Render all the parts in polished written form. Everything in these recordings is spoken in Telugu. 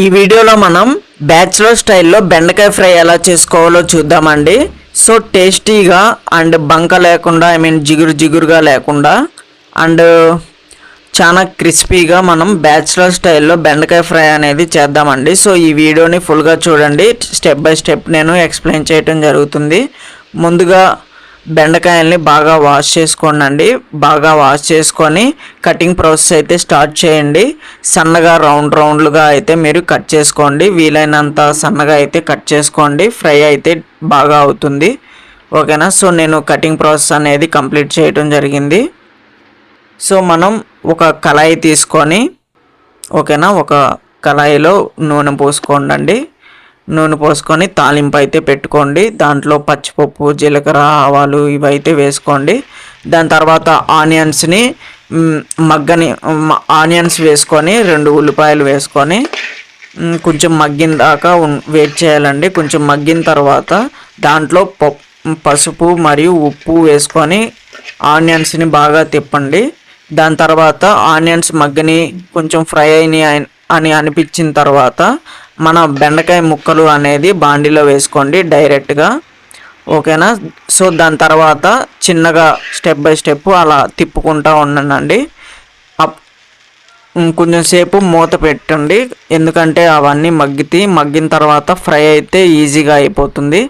ఈ వీడియోలో మనం బ్యాచిలర్ స్టైల్లో బెండకాయ ఫ్రై ఎలా చేసుకోవాలో చూద్దామండి. సో టేస్టీగా అండ్ బంక లేకుండా జిగురు జిగురుగా లేకుండా అండ్ చాలా క్రిస్పీగా మనం బ్యాచిలర్ స్టైల్లో బెండకాయ ఫ్రై అనేది చేద్దామండి. సో ఈ వీడియోని ఫుల్గా చూడండి, స్టెప్ బై స్టెప్ నేను ఎక్స్ప్లెయిన్ చేయడం జరుగుతుంది. ముందుగా బెండకాయల్ని బాగా వాష్ చేసుకోండి. బాగా వాష్ చేసుకొని కటింగ్ ప్రాసెస్ అయితే స్టార్ట్ చేయండి. సన్నగా రౌండ్లుగా అయితే మీరు కట్ చేసుకోండి. వీలైనంత సన్నగా అయితే కట్ చేసుకోండి, ఫ్రై అయితే బాగా అవుతుంది. ఓకేనా. సో నేను కటింగ్ ప్రాసెస్ అనేది కంప్లీట్ చేయడం జరిగింది. సో మనం ఒక కళాయి తీసుకొని ఓకేనా, ఒక కళాయిలో నూనె పోసుకోండి. నూనె పోసుకొని తాలింపు అయితే పెట్టుకోండి. దాంట్లో పచ్చిపప్పు, జీలకర్ర, ఆవాలు ఇవైతే వేసుకోండి. దాని తర్వాత ఆనియన్స్ వేసుకొని 2 ఉల్లిపాయలు వేసుకొని కొంచెం మగ్గిన దాకా వెయిట్ చేయాలండి. కొంచెం మగ్గిన తర్వాత దాంట్లో పసుపు మరియు ఉప్పు వేసుకొని ఆనియన్స్ని బాగా తిప్పండి. దాని తర్వాత ఆనియన్స్ మగ్గని కొంచెం ఫ్రై అయినాయి అని అనిపించిన తర్వాత మన బెండకాయ ముక్కలు అనేది బాండీలో వేసుకోండి డైరెక్ట్గా. ఓకేనా. సో దాని తర్వాత చిన్నగా స్టెప్ బై స్టెప్ అలా తిప్పుకుంటూ ఉండండి. కొంచెం సేపు మూత పెట్టండి, ఎందుకంటే అవన్నీ మగ్గిన తర్వాత ఫ్రై అయితే ఈజీగా అయిపోతుంది.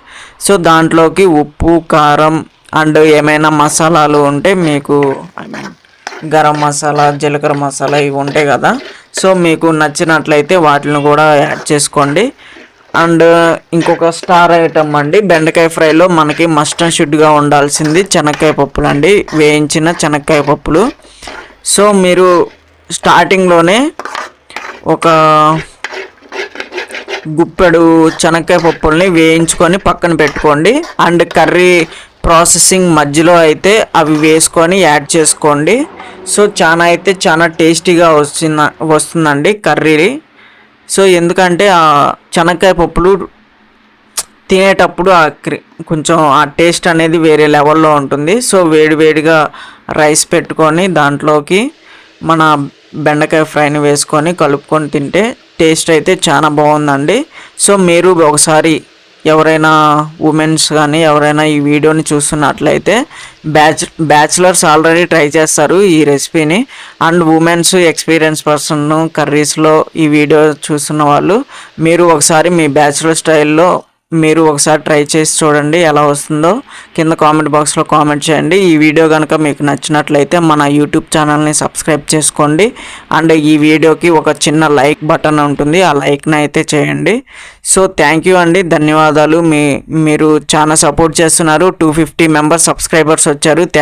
సో దాంట్లోకి ఉప్పు, కారం అండ్ ఏమైనా మసాలాలు ఉంటే మీకు గరం మసాలా, జీలకర్ర మసాలా ఇవి ఉంటాయి కదా, సో మీకు నచ్చినట్లయితే వాటిని కూడా యాడ్ చేసుకోండి. అండ్ ఇంకొక స్టార్ ఐటమ్ అండి బెండకాయ ఫ్రైలో మనకి మస్ట్ అండ్ షుడ్గా ఉండాల్సింది శనక్కాయ పప్పులు అండి, వేయించిన శనక్కాయ పప్పులు. సో మీరు స్టార్టింగ్లోనే ఒక గుప్పెడు శనక్కాయ పప్పుల్ని వేయించుకొని పక్కన పెట్టుకోండి. అండ్ కర్రీ ప్రాసెసింగ్ మధ్యలో అయితే అవి వేసుకొని యాడ్ చేసుకోండి. సో చాలా టేస్టీగా వస్తుందండి కర్రీ. సో ఎందుకంటే ఆ శనక్కాయ పప్పులు తినేటప్పుడు కొంచెం ఆ టేస్ట్ అనేది వేరే లెవెల్లో ఉంటుంది. సో వేడిగా రైస్ పెట్టుకొని దాంట్లోకి మన బెండకాయ ఫ్రైని వేసుకొని కలుపుకొని తింటే టేస్ట్ అయితే చాలా బాగుందండి. సో మీరు ఒకసారి ఎవరైనా ఉమెన్స్ కానీ ఎవరైనా ఈ వీడియోని చూస్తున్నట్లయితే బ్యాచిలర్స్ ఆల్రెడీ ట్రై చేస్తారు ఈ రెసిపీని. అండ్ ఉమెన్స్, ఎక్స్పీరియన్స్ పర్సన్ కర్రీస్లో ఈ వీడియో చూస్తున్న వాళ్ళు మీరు ఒకసారి మీ బ్యాచిలర్ స్టైల్లో మీరు ఒకసారి ట్రై చేసి చూడండి, ఎలా వస్తుందో కింద కామెంట్ బాక్స్లో కామెంట్ చేయండి. ఈ వీడియో కనుక మీకు నచ్చినట్లయితే మన యూట్యూబ్ ఛానల్ని సబ్స్క్రైబ్ చేసుకోండి. అండ్ ఈ వీడియోకి ఒక చిన్న లైక్ బటన్ ఉంటుంది, ఆ లైక్ని అయితే చేయండి. సో థ్యాంక్ యూ అండి, ధన్యవాదాలు. మీరు చాలా సపోర్ట్ చేస్తున్నారు. 250 మెంబర్స్ సబ్స్క్రైబర్స్ వచ్చారు.